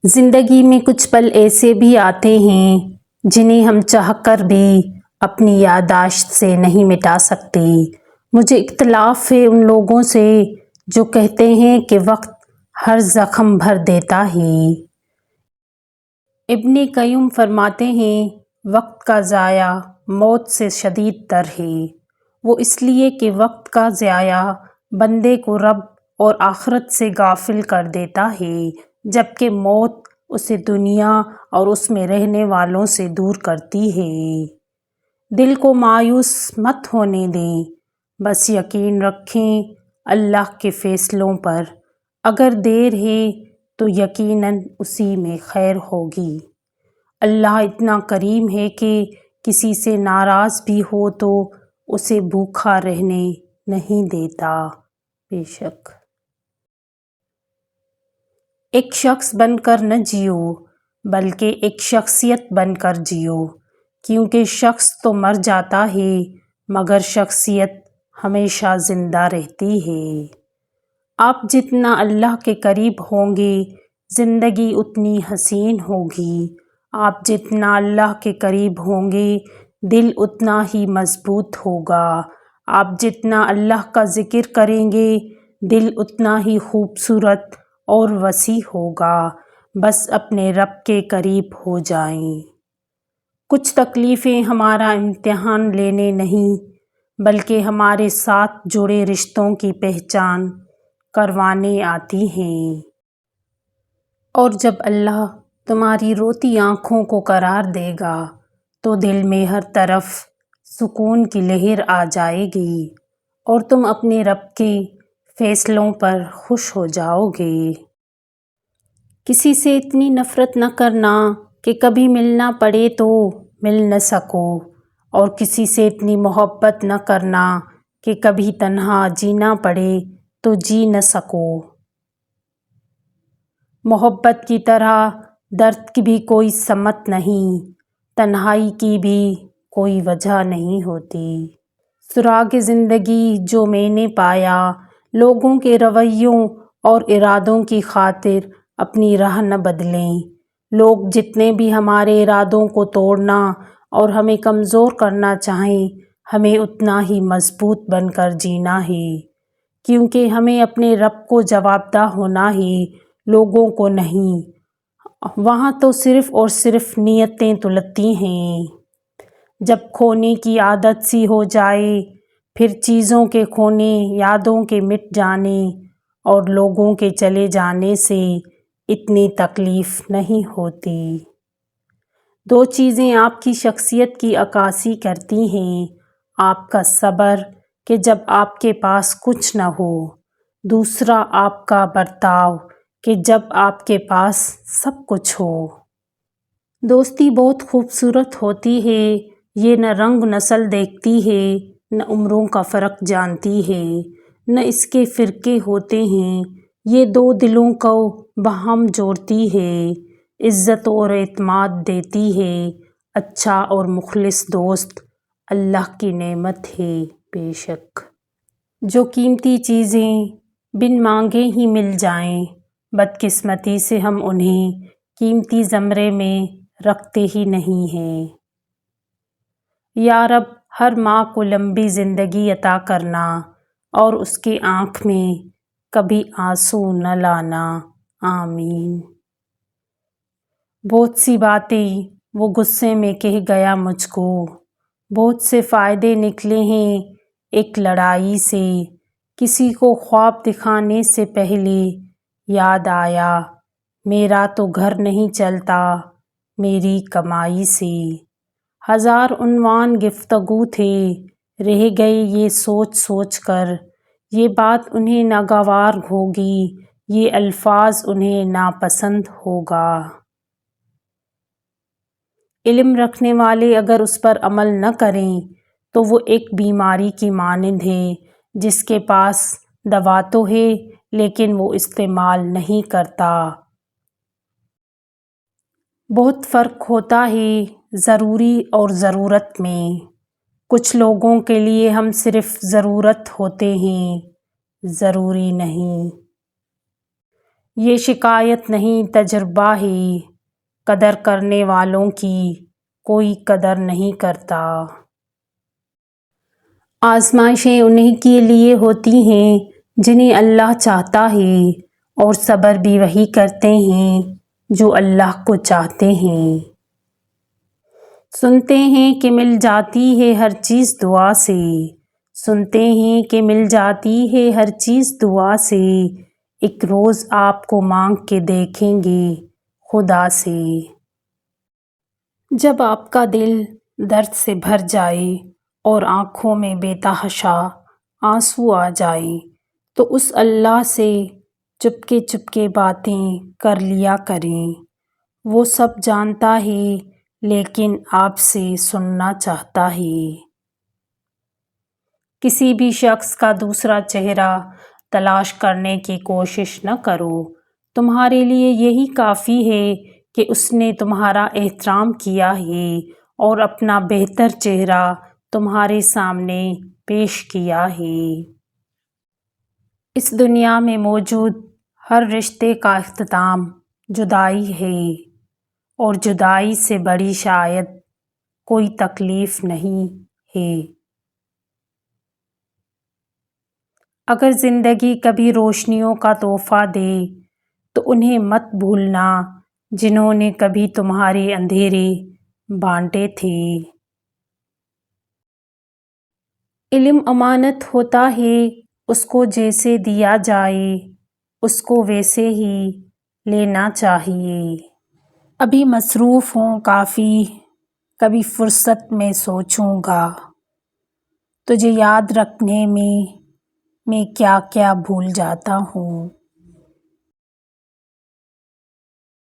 زندگی میں کچھ پل ایسے بھی آتے ہیں جنہیں ہم چاہ کر بھی اپنی یادداشت سے نہیں مٹا سکتے۔ مجھے اختلاف ہے ان لوگوں سے جو کہتے ہیں کہ وقت ہر زخم بھر دیتا ہے۔ ابن قیم فرماتے ہیں وقت کا ضیاع موت سے شدید تر ہے۔ وہ اس لیے کہ وقت کا ضیاع بندے کو رب اور آخرت سے غافل کر دیتا ہے، جبکہ موت اسے دنیا اور اس میں رہنے والوں سے دور کرتی ہے۔ دل کو مایوس مت ہونے دیں، بس یقین رکھیں اللہ کے فیصلوں پر۔ اگر دیر ہے تو یقیناً اسی میں خیر ہوگی۔ اللہ اتنا کریم ہے کہ کسی سے ناراض بھی ہو تو اسے بھوکا رہنے نہیں دیتا۔ بے شک ایک شخص بن کر نہ جیو بلکہ ایک شخصیت بن کر جیو، کیونکہ شخص تو مر جاتا ہے مگر شخصیت ہمیشہ زندہ رہتی ہے۔ آپ جتنا اللہ کے قریب ہوں گے زندگی اتنی حسین ہوگی۔ آپ جتنا اللہ کے قریب ہوں گے دل اتنا ہی مضبوط ہوگا۔ آپ جتنا اللہ کا ذکر کریں گے دل اتنا ہی خوبصورت اور وسیع ہوگا۔ بس اپنے رب کے قریب ہو جائیں۔ کچھ تکلیفیں ہمارا امتحان لینے نہیں بلکہ ہمارے ساتھ جڑے رشتوں کی پہچان کروانے آتی ہیں۔ اور جب اللہ تمہاری روتی آنکھوں کو قرار دے گا تو دل میں ہر طرف سکون کی لہر آ جائے گی اور تم اپنے رب کے فیصلوں پر خوش ہو جاؤ گے۔ کسی سے اتنی نفرت نہ کرنا کہ کبھی ملنا پڑے تو مل نہ سکو، اور کسی سے اتنی محبت نہ کرنا کہ کبھی تنہا جینا پڑے تو جی نہ سکو۔ محبت کی طرح درد کی بھی کوئی سمت نہیں، تنہائی کی بھی کوئی وجہ نہیں ہوتی۔ سراغ زندگی جو میں نے پایا، لوگوں کے رویوں اور ارادوں کی خاطر اپنی راہ نہ بدلیں۔ لوگ جتنے بھی ہمارے ارادوں کو توڑنا اور ہمیں کمزور کرنا چاہیں، ہمیں اتنا ہی مضبوط بن کر جینا ہے، کیونکہ ہمیں اپنے رب کو جواب دہ ہونا ہے، لوگوں کو نہیں۔ وہاں تو صرف اور صرف نیتیں تلتی ہیں۔ جب کھونے کی عادت سی ہو جائے پھر چیزوں کے کھونے، یادوں کے مٹ جانے اور لوگوں کے چلے جانے سے اتنی تکلیف نہیں ہوتی۔ دو چیزیں آپ کی شخصیت کی عکاسی کرتی ہیں، آپ کا صبر کہ جب آپ کے پاس کچھ نہ ہو، دوسرا آپ کا برتاؤ کہ جب آپ کے پاس سب کچھ ہو۔ دوستی بہت خوبصورت ہوتی ہے، یہ نہ رنگ نسل دیکھتی ہے، نہ عمروں کا فرق جانتی ہے، نہ اس کے فرقے ہوتے ہیں، یہ دو دلوں کو باہم جوڑتی ہے، عزت اور اعتماد دیتی ہے، اچھا اور مخلص دوست اللہ کی نعمت ہے۔ بے شک جو قیمتی چیزیں بن مانگے ہی مل جائیں، بدقسمتی سے ہم انہیں قیمتی زمرے میں رکھتے ہی نہیں ہیں۔ یا رب ہر ماں کو لمبی زندگی عطا کرنا اور اس کی آنکھ میں کبھی آنسو نہ لانا، آمین۔ بہت سی باتیں وہ غصے میں کہہ گیا مجھ کو، بہت سے فائدے نکلے ہیں ایک لڑائی سے، کسی کو خواب دکھانے سے پہلے یاد آیا میرا تو گھر نہیں چلتا میری کمائی سے۔ ہزار عنوان گفتگو تھے رہ گئے یہ سوچ سوچ کر، یہ بات انہیں ناگوار ہوگی، یہ الفاظ انہیں ناپسند ہوگا۔ علم رکھنے والے اگر اس پر عمل نہ کریں تو وہ ایک بیماری کی مانند ہے جس کے پاس دوا تو ہے لیکن وہ استعمال نہیں کرتا۔ بہت فرق ہوتا ہے ضروری اور ضرورت میں، کچھ لوگوں کے لیے ہم صرف ضرورت ہوتے ہیں، ضروری نہیں۔ یہ شکایت نہیں تجربہ ہے، قدر کرنے والوں کی کوئی قدر نہیں کرتا۔ آزمائشیں انہی کے لیے ہوتی ہیں جنہیں اللہ چاہتا ہے، اور صبر بھی وہی کرتے ہیں جو اللہ کو چاہتے ہیں۔ سنتے ہیں کہ مل جاتی ہے ہر چیز دعا سے، سنتے ہیں کہ مل جاتی ہے ہر چیز دعا سے، ایک روز آپ کو مانگ کے دیکھیں گے خدا سے۔ جب آپ کا دل درد سے بھر جائے اور آنکھوں میں بے تحاشا آنسو آ جائے تو اس اللہ سے چپکے چپکے باتیں کر لیا کریں۔ وہ سب جانتا ہے لیکن آپ سے سننا چاہتا ہے۔ کسی بھی شخص کا دوسرا چہرہ تلاش کرنے کی کوشش نہ کرو، تمہارے لیے یہی کافی ہے کہ اس نے تمہارا احترام کیا ہے اور اپنا بہتر چہرہ تمہارے سامنے پیش کیا ہے۔ اس دنیا میں موجود ہر رشتے کا اختتام جدائی ہے، اور جدائی سے بڑی شاید کوئی تکلیف نہیں ہے۔ اگر زندگی کبھی روشنیوں کا تحفہ دے تو انہیں مت بھولنا جنہوں نے کبھی تمہارے اندھیرے بانٹے تھے۔ علم امانت ہوتا ہے، اس کو جیسے دیا جائے اس کو ویسے ہی لینا چاہیے۔ ابھی مصروف ہوں کافی، کبھی فرصت میں سوچوں گا، تجھے یاد رکھنے میں کیا کیا بھول جاتا ہوں۔